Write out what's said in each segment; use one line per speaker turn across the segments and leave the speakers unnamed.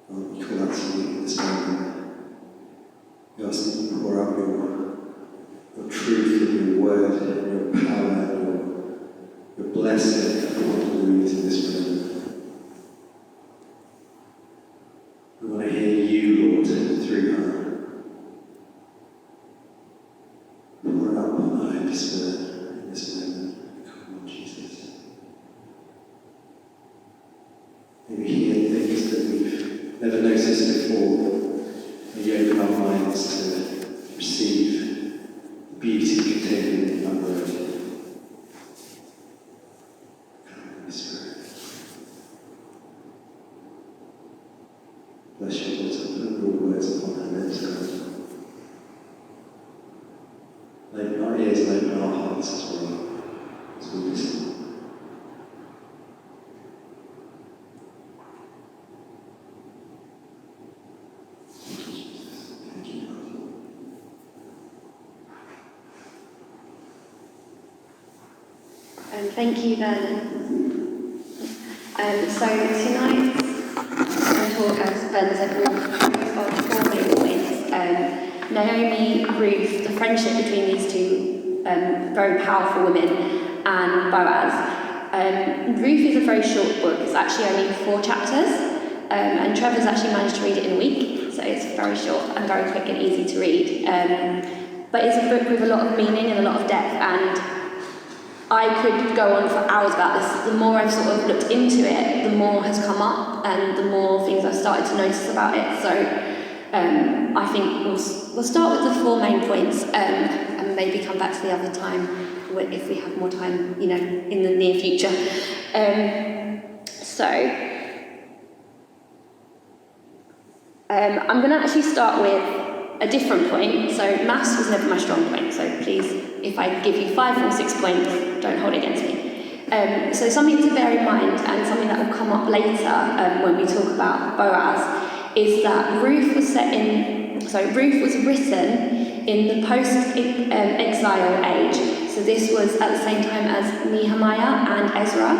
We call out to you this moment. We ask that you pour out your truth and your word and your power and your blessing upon Louise in this moment. We want to hear you, Lord, through her. Pour it out upon the Holy Spirit in this moment. Come on, Jesus. Maybe hear things that we've never noticed before. May you open our minds to receive the beauty contained in that word. Come, Holy Spirit. Bless you, Lord, and put your words upon our lips, God. Open our ears and open our hearts as well, as we listen.
Thank you, Vernon. So tonight, I'm going to talk, as Vernon said, we'll focus on 4 main points. Naomi, Ruth, the friendship between these two very powerful women, and Boaz. Ruth is a very short book. It's actually only 4 chapters, and Trevor's actually managed to read it in a week, so it's very short and very quick and easy to read. But it's a book with a lot of meaning and a lot of depth, and I could go on for hours about this. The more I've sort of looked into it, the more has come up and the more things I've started to notice about it. So I think we'll start with the 4 main points and maybe come back to the other time if we have more time, in the near future. I'm going to actually start with a different point. So maths was never my strong point, so please, if I give you 5 or 6 points, don't hold it against me. So something to bear in mind, and something that will come up later when we talk about Boaz, is that Ruth was written in the post-exile age. So this was at the same time as Nehemiah and Ezra.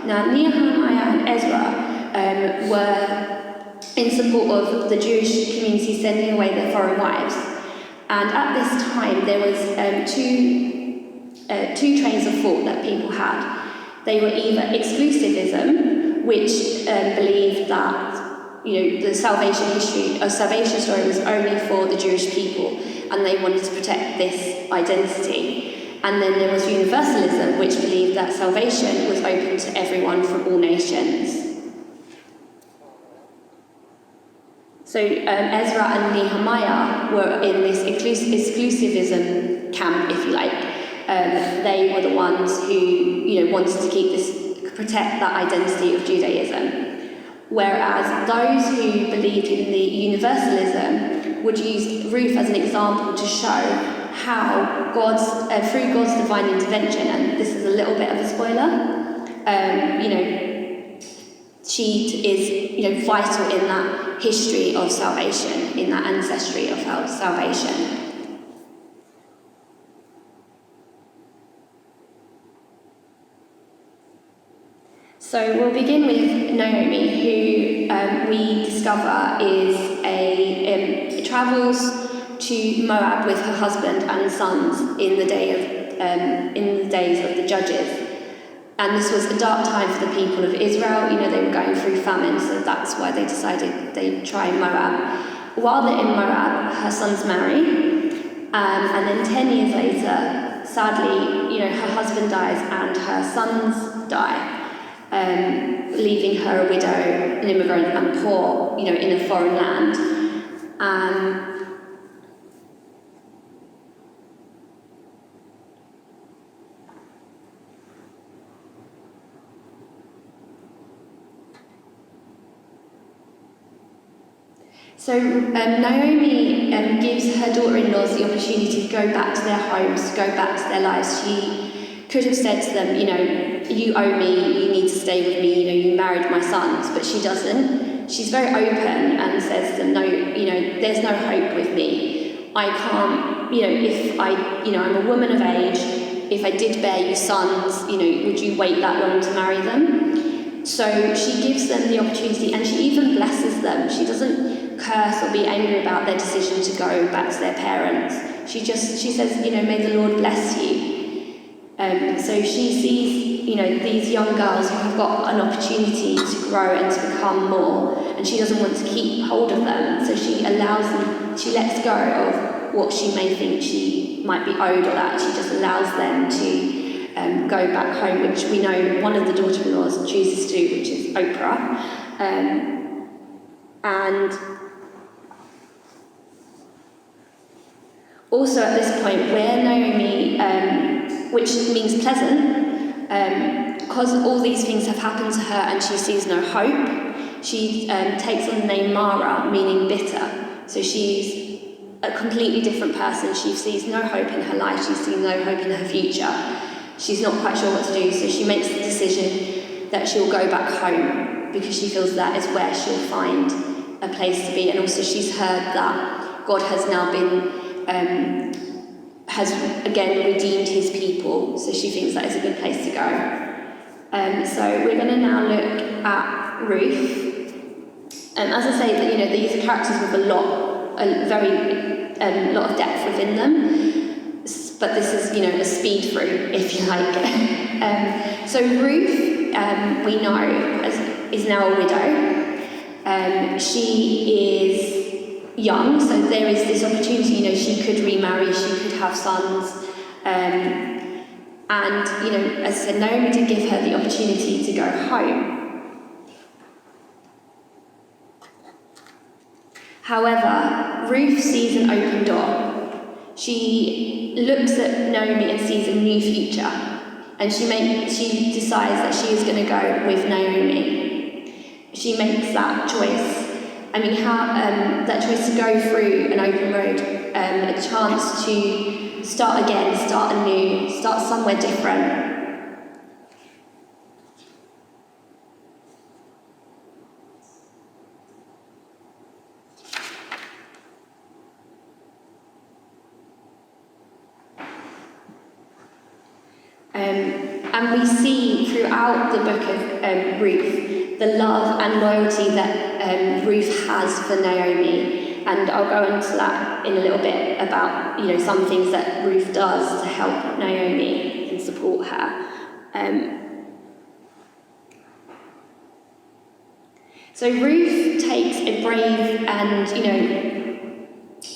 Now Nehemiah and Ezra were in support of the Jewish community sending away their foreign wives. And at this time, there was two trains of thought that people had. They were either exclusivism, which believed that the salvation story was only for the Jewish people, and they wanted to protect this identity. And then there was universalism, which believed that salvation was open to everyone from all nations. So Ezra and Nehemiah were in this exclusivism camp, if you like. They were the ones who wanted to protect that identity of Judaism. Whereas those who believed in the universalism would use Ruth as an example to show how through God's divine intervention, and this is a little bit of a spoiler, she is vital in that history of salvation, in that ancestry of salvation. So we'll begin with Naomi, who we discover travels to Moab with her husband and sons in the days of the Judges. And this was a dark time for the people of Israel. They were going through famine, so that's why they decided they'd try Moab. While they're in Moab, her sons marry, and then 10 years later, sadly, her husband dies and her sons die, leaving her a widow, an immigrant, and poor, in a foreign land. So Naomi gives her daughter-in-laws the opportunity to go back to their homes, to go back to their lives. She could have said to them, you owe me, you need to stay with me, you married my sons, but she doesn't. She's very open and says to them, no, there's no hope with me. I can't, I'm a woman of age. If I did bear you sons, would you wait that long to marry them? So she gives them the opportunity, and she even blesses them. She doesn't curse or be angry about their decision to go back to their parents. She says, may the Lord bless you. So she sees, these young girls who have got an opportunity to grow and to become more, and she doesn't want to keep hold of them. So she allows them, she lets go of what she may think she might be owed or that. She just allows them to go back home, which we know one of the daughter-in-laws chooses to do, which is Oprah. And also at this point, where Naomi, which means pleasant, because all these things have happened to her and she sees no hope, she takes on the name Mara, meaning bitter. So she's a completely different person. She sees no hope in her life. She sees no hope in her future. She's not quite sure what to do, so she makes the decision that she'll go back home because she feels that is where she'll find a place to be. And also she's heard that God has now been, has again redeemed his people, so she thinks that is a good place to go. So we're going to now look at Ruth. As I say, these are characters with a lot of depth within them. But this is, a speed through, if you like. So Ruth, we know, is now a widow. She is young, so there is this opportunity, she could remarry, she could have sons. And, as I said, Naomi did give her the opportunity to go home. However, Ruth sees an open door. She looks at Naomi and sees a new future, and she decides that she is going to go with Naomi. She makes that choice. That choice to go through an open road, a chance to start again, start anew, start somewhere different. And we see throughout the book of Ruth the love and loyalty that Ruth has for Naomi. And I'll go into that in a little bit about some things that Ruth does to help Naomi and support her. So Ruth takes a brave and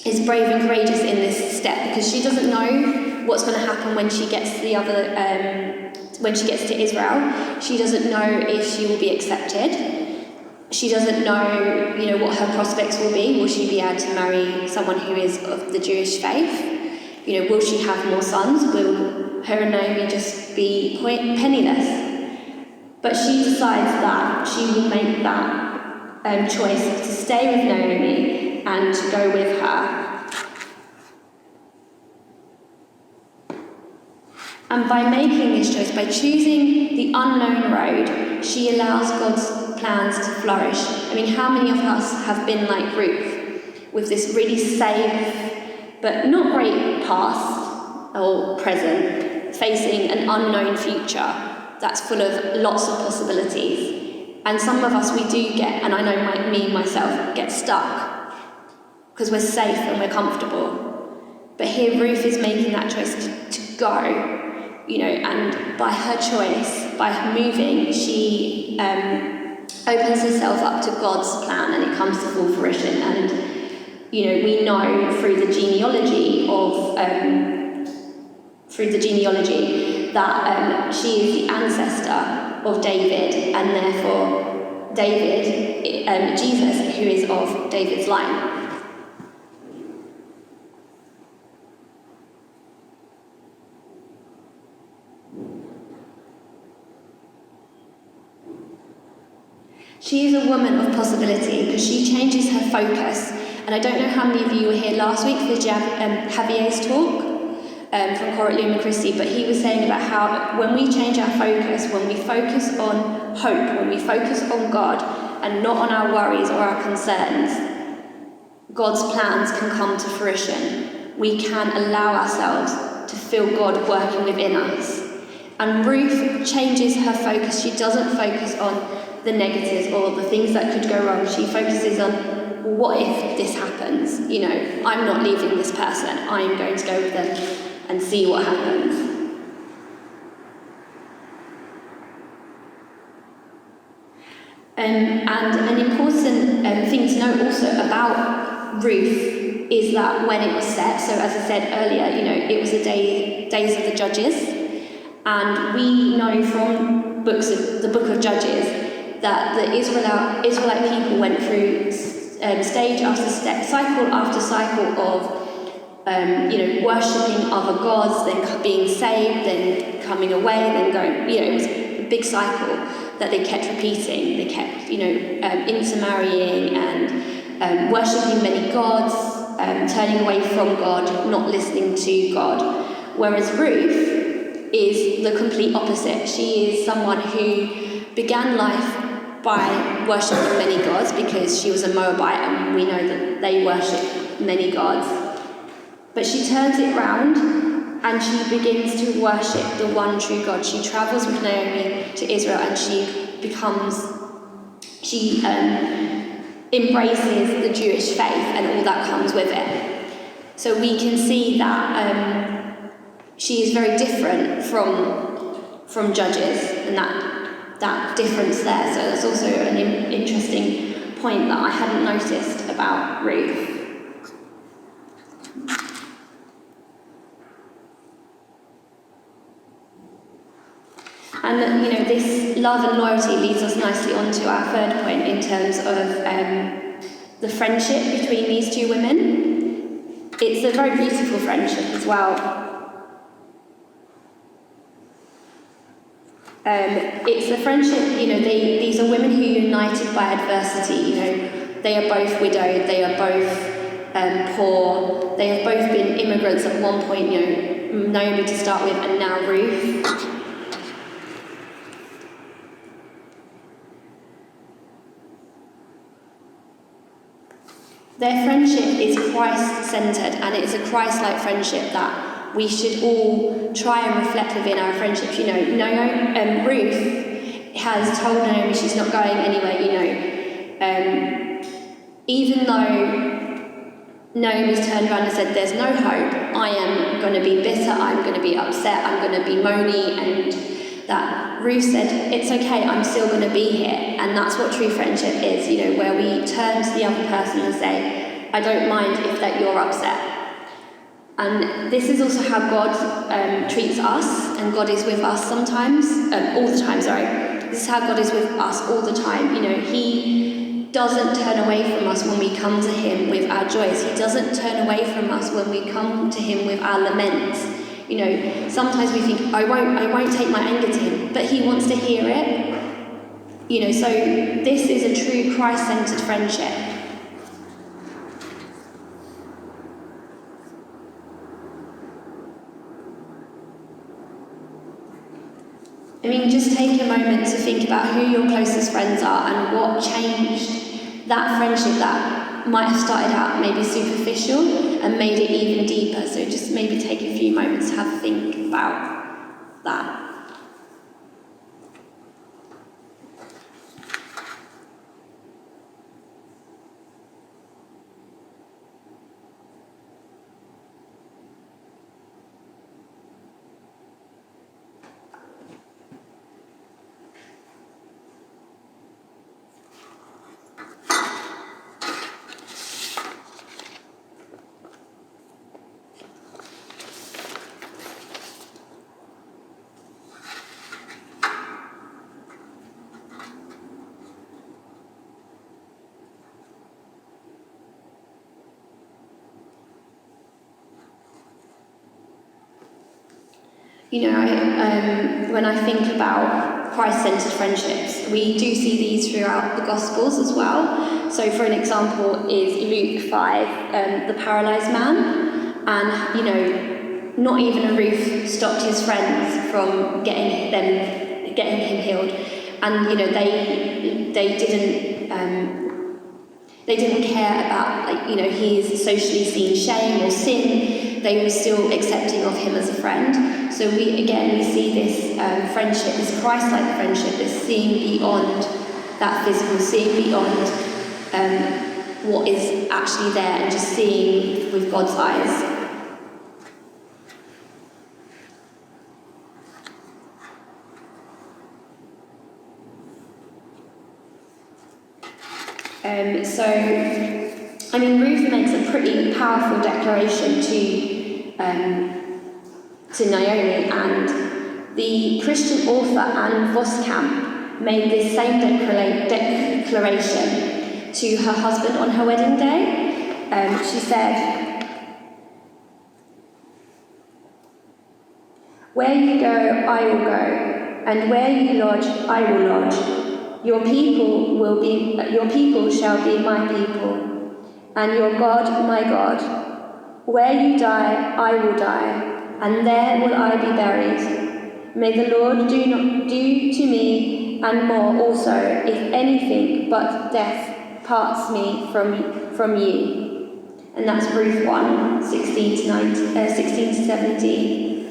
is brave and courageous in this step because she doesn't know what's going to happen when she gets to when she gets to Israel. She doesn't know if she will be accepted. She doesn't know, what her prospects will be. Will she be able to marry someone who is of the Jewish faith? Will she have more sons? Will her and Naomi just be penniless? But she decides that she will make that choice to stay with Naomi and to go with her. And by making this choice, by choosing the unknown road, she allows God's plans to flourish. How many of us have been like Ruth, with this really safe, but not great past or present, facing an unknown future that's full of lots of possibilities? And some of us, we do get, and I know me myself, get stuck because we're safe and we're comfortable. But here Ruth is making that choice to go. And by her choice, by her moving, she opens herself up to God's plan, and it comes to full fruition. And we know through the genealogy that she is the ancestor of David, and therefore Jesus, who is of David's line. She is a woman of possibility because she changes her focus. And I don't know how many of you were here last week for Javier's talk from Corot Lumen Christi, but he was saying about how when we change our focus, when we focus on hope, when we focus on God and not on our worries or our concerns, God's plans can come to fruition. We can allow ourselves to feel God working within us. And Ruth changes her focus. She doesn't focus on the negatives or the things that could go wrong. She focuses on, what if this happens? I'm not leaving this person. I'm going to go with them and see what happens. And an important thing to note also about Ruth is that when it was set, so as I said earlier, it was the days of the judges, and we know from the Book of Judges that the Israelite people went through stage after cycle after cycle of worshipping other gods, then being saved, then coming away, then going. It was a big cycle that they kept repeating. They kept intermarrying and worshipping many gods, turning away from God, not listening to God. Whereas Ruth is the complete opposite. She is someone who began life by worshipping many gods, because she was a Moabite and we know that they worship many gods. But she turns it round and she begins to worship the one true God. She travels with Naomi to Israel and she embraces the Jewish faith and all that comes with it. So we can see that she is very different from Judges, and that difference there. So that's also an interesting point that I hadn't noticed about Ruth. And this love and loyalty leads us nicely on to our third point in terms of the friendship between these two women. It's a very beautiful friendship as well. It's a friendship, these are women who are united by adversity. They are both widowed, they are both poor, they have both been immigrants at one point, Naomi to start with and now Ruth. Their friendship is Christ-centered, and it is a Christ-like friendship that we should all try and reflect within our friendships. Ruth has told Naomi she's not going anywhere, even though Naomi's turned around and said there's no hope, I am going to be bitter, I'm going to be upset, I'm going to be moany, and that Ruth said, it's okay, I'm still going to be here. And that's what true friendship is, where we turn to the other person and say, I don't mind if that you're upset. And this is also how God treats us, and God is with us sometimes, all the time, sorry. This is how God is with us all the time. He doesn't turn away from us when we come to him with our joys. He doesn't turn away from us when we come to him with our laments. Sometimes we think, I won't take my anger to him, but he wants to hear it. So this is a true Christ-centered friendship. Just take a moment to think about who your closest friends are and what changed that friendship that might have started out maybe superficial and made it even deeper. So just maybe take a few moments to have a think about that. When I think about Christ-centered friendships, we do see these throughout the Gospels as well. So, for an example, is Luke 5, the paralysed man, and not even Ruth stopped his friends from getting him healed, and they didn't care about his socially seen shame or sin. They were still accepting of him as a friend. So we see this friendship, this Christ-like friendship, this seeing beyond that physical, seeing beyond what is actually there and just seeing with God's eyes. Ruth makes a pretty powerful declaration to Naomi, and the Christian author Anne Voskamp made this same declaration to her husband on her wedding day. She said, "Where you go, I will go, and where you lodge, I will lodge. Your people shall be my people, and your God my God. Where you die, I will die, and there will I be buried. May the Lord do to me and more also, if anything but death parts me from you." And that's Ruth 1, 16 to 17.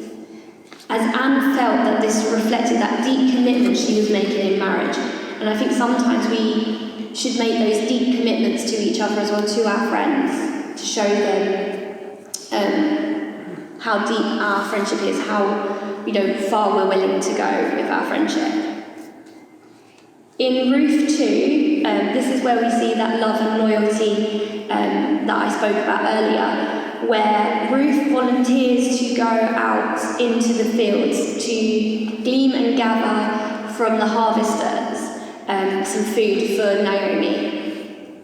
As Anne felt that this reflected that deep commitment she was making in marriage. And I think sometimes we should make those deep commitments to each other as well, to our friends, to show them how deep our friendship is, how far we're willing to go with our friendship. In Ruth 2, this is where we see that love and loyalty that I spoke about earlier, where Ruth volunteers to go out into the fields to glean and gather from the harvesters some food for Naomi.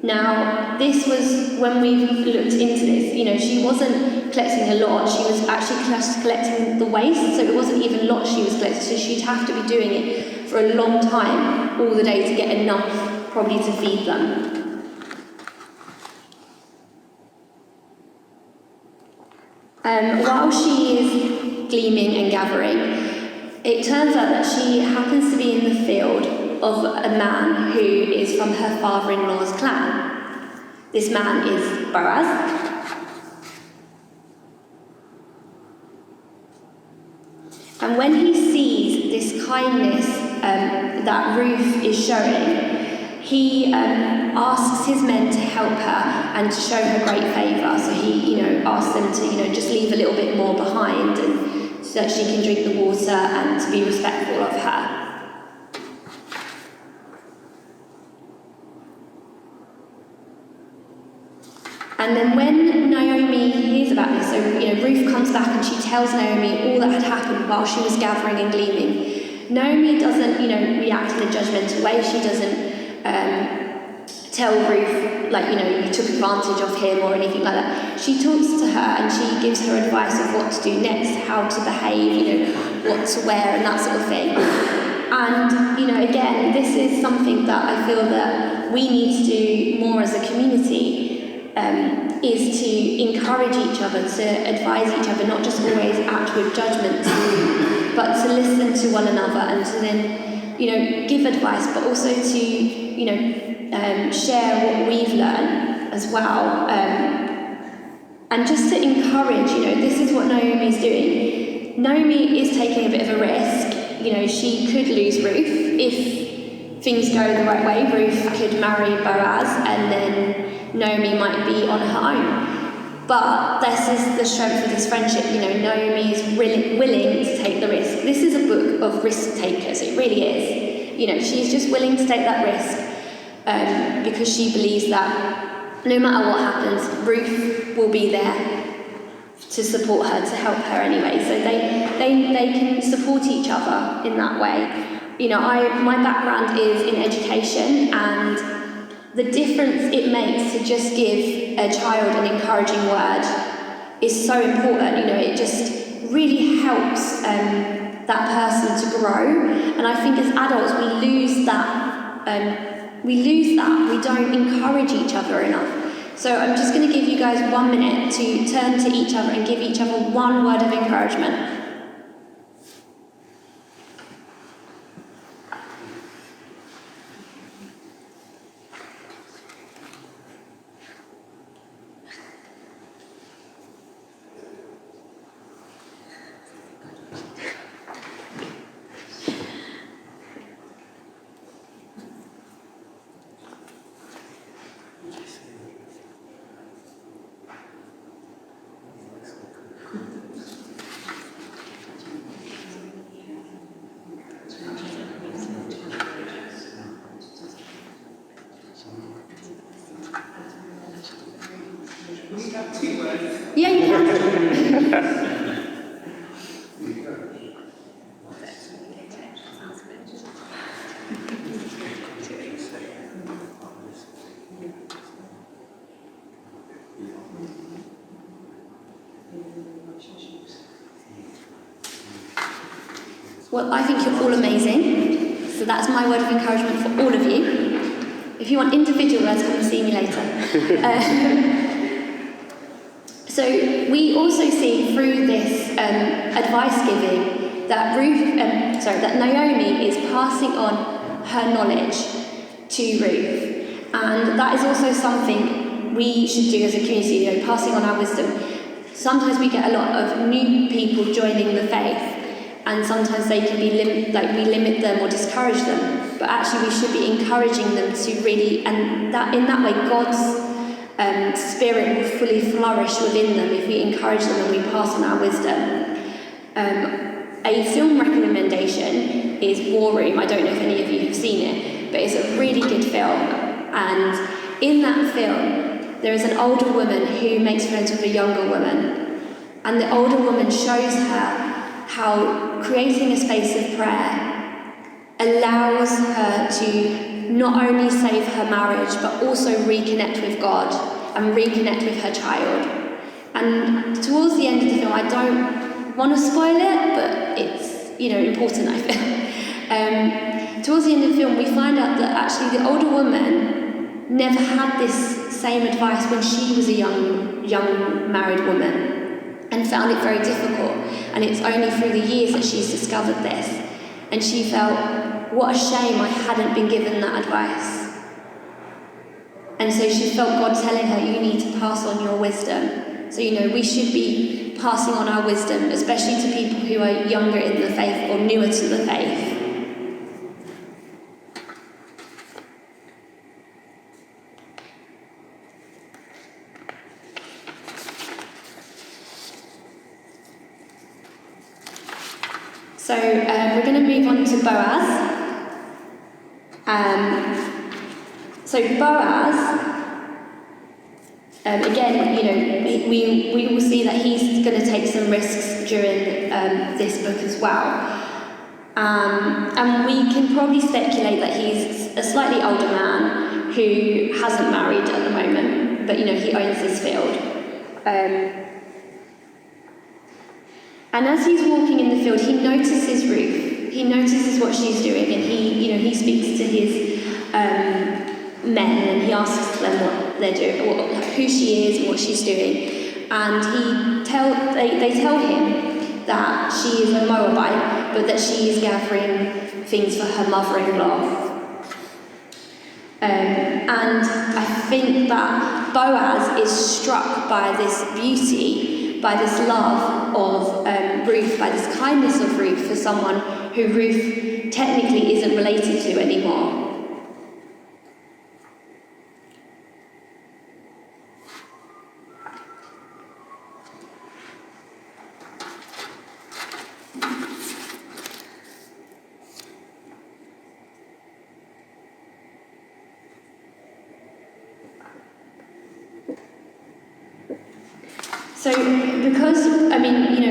Now, this was, when we looked into this, she wasn't collecting a lot, she was actually collecting the waste, so it wasn't even lots she was collecting, so she'd have to be doing it for a long time, all the day, to get enough, probably, to feed them. While she is gleaning and gathering, it turns out that she happens to be in the field of a man who is from her father-in-law's clan. This man is Boaz. And when he sees this kindness that Ruth is showing, he asks his men to help her and to show her great favour. So he, asks them to, just leave a little bit more behind, and so that she can drink the water and to be respectful of her. And then when Naomi hears about this, so Ruth comes back and she tells Naomi all that had happened while she was gathering and gleaning. Naomi doesn't, react in a judgmental way. She doesn't tell Ruth, you took advantage of him or anything like that. She talks to her and she gives her advice of what to do next, how to behave, what to wear and that sort of thing. And, again, this is something that I feel that we need to do more as a community. Is to encourage each other, to advise each other, not just always act with judgment, but to listen to one another and to then, give advice, but also to, share what we've learned as well. And just to encourage, this is what Naomi's doing. Naomi is taking a bit of a risk. She could lose Ruth. If things go the right way, Ruth could marry Boaz and then Naomi might be on her own. But this is the strength of this friendship. Naomi is willing to take the risk. This is a book of risk takers, it really is. She's just willing to take that risk because she believes that no matter what happens, Ruth will be there to support her, to help her anyway. So they can support each other in that way. My background is in education, and the difference it makes to just give a child an encouraging word is so important. It just really helps that person to grow. And I think as adults we lose that. We don't encourage each other enough. So I'm just going to give you guys 1 minute to turn to each other and give each other one word of encouragement.
2 words.
Yeah, you can. Well, I think you're all amazing. So that's my word of encouragement for all of you. If you want individual words, come and see me later. So we also see through this advice giving that that Naomi is passing on her knowledge to Ruth, and that is also something we should do as a community. Passing on our wisdom. Sometimes we get a lot of new people joining the faith, and sometimes they can be we limit them or discourage them. But actually, we should be encouraging them to really, and that in that way, God's spirit will fully flourish within them if we encourage them and we pass on our wisdom. A film recommendation is War Room. I don't know if any of you have seen it, but it's a really good film. And in that film, there is an older woman who makes friends with a younger woman. And the older woman shows her how creating a space of prayer allows her to not only save her marriage, but also reconnect with God and reconnect with her child. And towards the end of the film, I don't want to spoil it, but it's important, I feel. Towards the end of the film, we find out that actually the older woman never had this same advice when she was a young married woman, and found it very difficult. And it's only through the years that she's discovered this. And she felt, what a shame I hadn't been given that advice. And so she felt God telling her, you need to pass on your wisdom. So, we should be passing on our wisdom, especially to people who are younger in the faith or newer to the faith. So we're going to move on to Boaz. So Boaz, again, we will see that he's going to take some risks during this book as well. And we can probably speculate that he's a slightly older man who hasn't married at the moment, but he owns this field. And as he's walking in the field, he notices Ruth. He notices what she's doing, and he speaks to his men, and he asks them what they're doing, who she is, and what she's doing. And they tell him that she is a Moabite, but that she is gathering things for her mother-in-law. And I think that Boaz is struck by this beauty, by this love of Ruth, by this kindness of Ruth for someone who Ruth technically isn't related to anymore. So, because,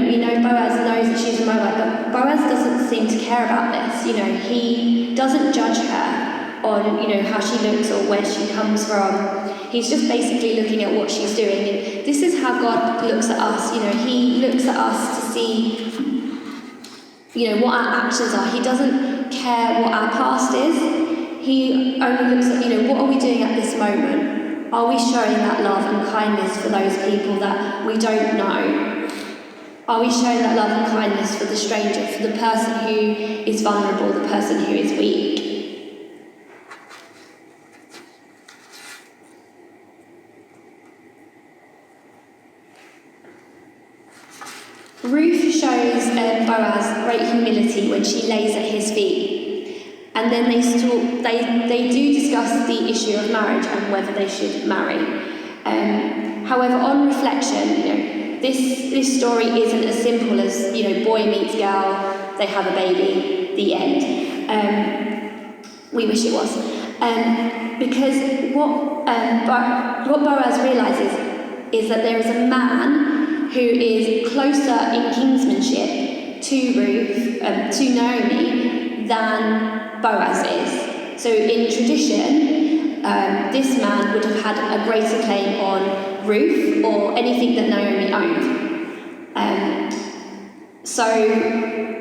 we know Boaz knows that she's a Moabite, but Boaz doesn't seem to care about this. He doesn't judge her on, how she looks or where she comes from. He's just basically looking at what she's doing. And this is how God looks at us. He looks at us to see, what our actions are. He doesn't care what our past is. He only looks at, what are we doing at this moment? Are we showing that love and kindness for those people that we don't know? Are we showing that love and kindness for the stranger, for the person who is vulnerable, the person who is weak? Ruth shows Boaz great humility when she lays at his feet. And then they do discuss the issue of marriage and whether they should marry. However, on reflection, this story isn't as simple as boy meets girl, they have a baby, the end. We wish it was, because what Boaz realizes is that there is a man who is closer in kinsmanship to Naomi than Boaz is. So in tradition, this man would have had a greater claim on Ruth or anything that Naomi owned. So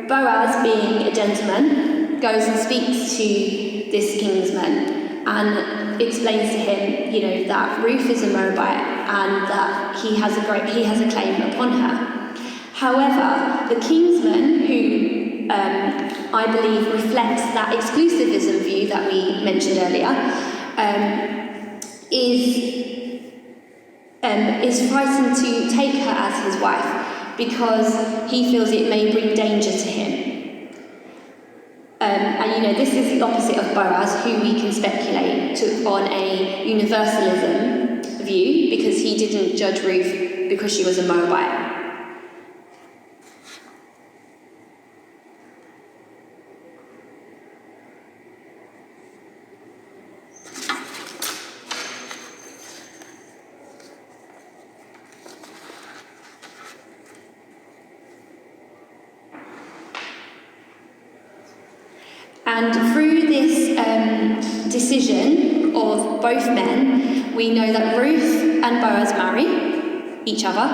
Boaz, being a gentleman, goes and speaks to this kinsman and explains to him, that Ruth is a Moabite and that he has a claim upon her. However, the kinsman, who I believe reflects that exclusivism view that we mentioned earlier, is frightened to take her as his wife because he feels it may bring danger to him. And this is the opposite of Boaz, who we can speculate took on a universalism view because he didn't judge Ruth because she was a Moabite. And through this decision of both men, we know that Ruth and Boaz marry each other,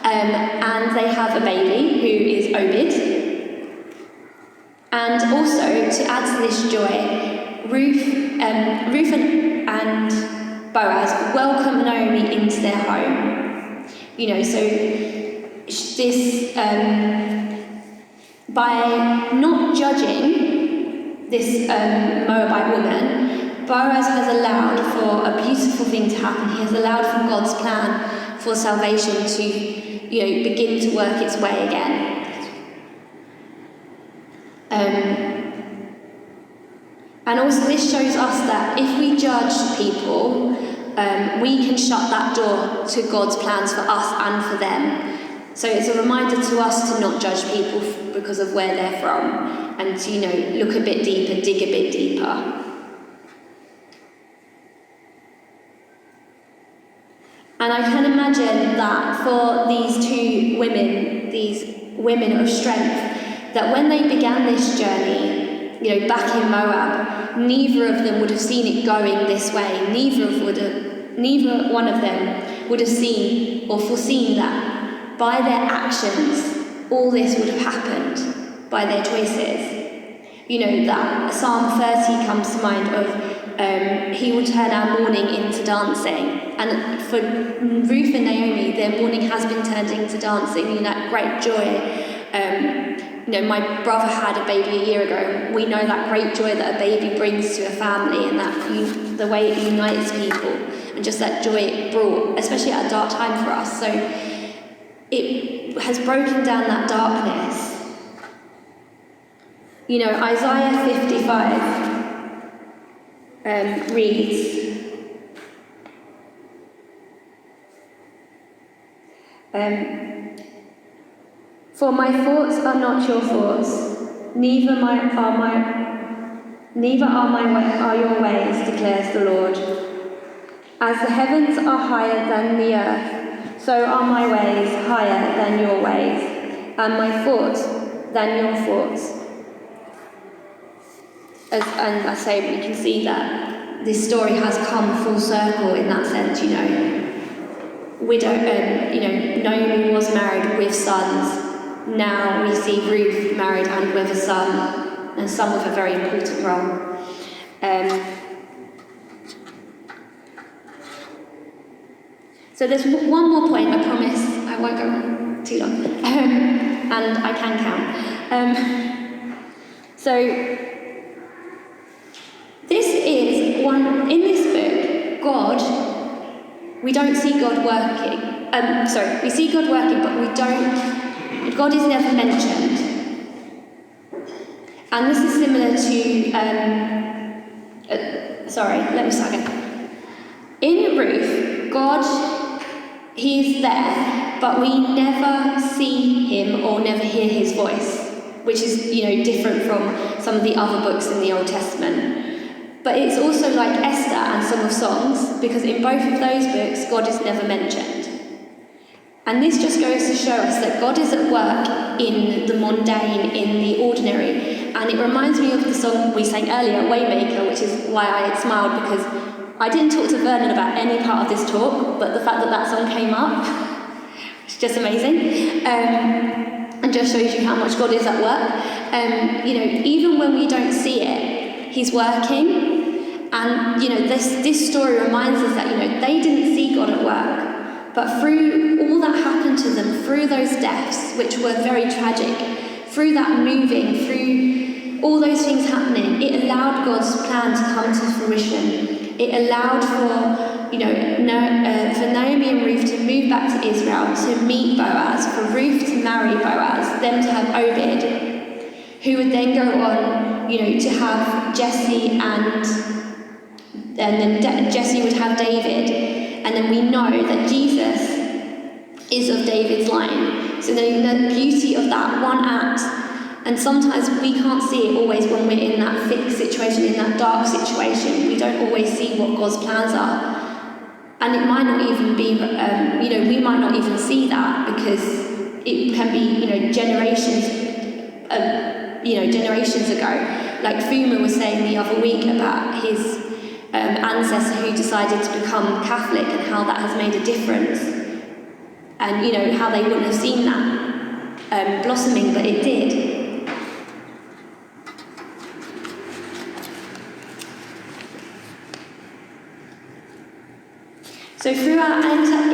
and they have a baby who is Obed. And also, to add to this joy, Ruth and Boaz welcome Naomi into their home. So this by not judging this Moabite woman, Boaz has allowed for a beautiful thing to happen. He has allowed for God's plan for salvation to, begin to work its way again. And also this shows us that if we judge people, we can shut that door to God's plans for us and for them. So it's a reminder to us to not judge people because of where they're from, and to, look a bit deeper, dig a bit deeper. And I can imagine that for these two women, these women of strength, that when they began this journey, back in Moab, neither of them would have seen it going this way. Neither one of them would have seen or foreseen that by their actions, all this would have happened by their choices. That Psalm 30 comes to mind of he will turn our mourning into dancing. And for Ruth and Naomi, their mourning has been turned into dancing, that great joy. My brother had a baby a year ago. We know that great joy that a baby brings to a family, and that the way it unites people, and just that joy it brought, especially at a dark time for us. So it has broken down that darkness. Isaiah 55 reads, for my thoughts are not your thoughts, neither are your ways, declares the Lord. As the heavens are higher than the earth, so are my ways higher than your ways, and my thoughts than your thoughts. And I say, we can see that this story has come full circle in that sense, Naomi was married with sons. Now we see Ruth married and with a son, and son with a very important role. So there's one more point, I promise. I won't go on too long. And I can count. So this is one, in this book, we don't see God working. We see God working, but God is never mentioned. And this is similar to, let me start again. In Ruth, God, He is there, but we never see Him or never hear His voice, which is, different from some of the other books in the Old Testament. But it's also like Esther and Song of Songs, because in both of those books, God is never mentioned. And this just goes to show us that God is at work in the mundane, in the ordinary. And it reminds me of the song we sang earlier, Waymaker, which is why I smiled, because I didn't talk to Vernon about any part of this talk, but the fact that that song came up, it's just amazing. And just shows you how much God is at work. Even when we don't see it, he's working. And, this story reminds us that, they didn't see God at work. But through all that happened to them, through those deaths, which were very tragic, through that moving, through all those things happening, it allowed God's plan to come to fruition. It allowed for Naomi and Ruth to move back to Israel, to meet Boaz, for Ruth to marry Boaz, them to have Obed, who would then go on, to have Jesse, and then Jesse would have David. And then we know that Jesus is of David's line. So the beauty of that one act, and sometimes we can't see it always when we're in that thick situation, in that dark situation. We don't always see what God's plans are. And it might not even be, we might not even see that, because it can be, generations ago. Like Fuma was saying the other week about his ancestor who decided to become Catholic, and how that has made a difference, and how they wouldn't have seen that blossoming, but it did. So through our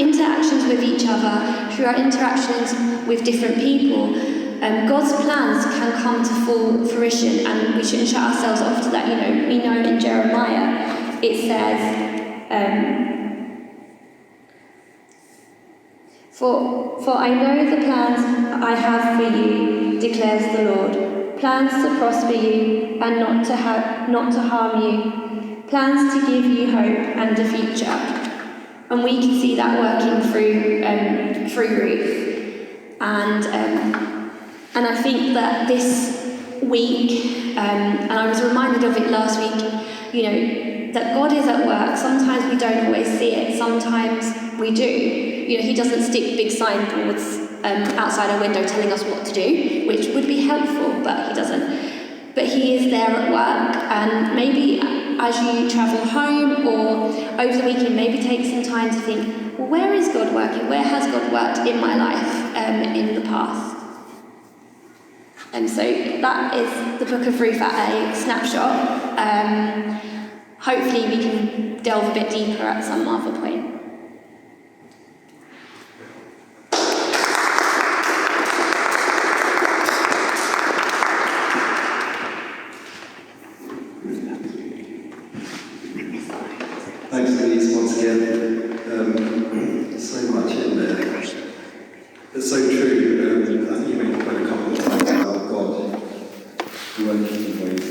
interactions with each other, through our interactions with different people, God's plans can come to full fruition, and we shouldn't shut ourselves off to that. We know in Jeremiah, it says, For I know the plans I have for you, declares the Lord, plans to prosper you and not to harm you, plans to give you hope and a future. And we can see that working through Ruth. And I think that this week, and I was reminded of it last week, that God is at work. Sometimes we don't always see it, sometimes we do. He doesn't stick big signboards outside our window telling us what to do, which would be helpful, but he doesn't. But he is there at work, and maybe as you travel home or over the weekend, maybe take some time to think, well, where is God working? Where has God worked in my life in the past? And so that is the Book of Ruth at a snapshot. Hopefully we can delve a bit deeper at some other point.
Thanks, Louise, once again. So much in there. It's so true. I think you made quite a couple of points about God working in ways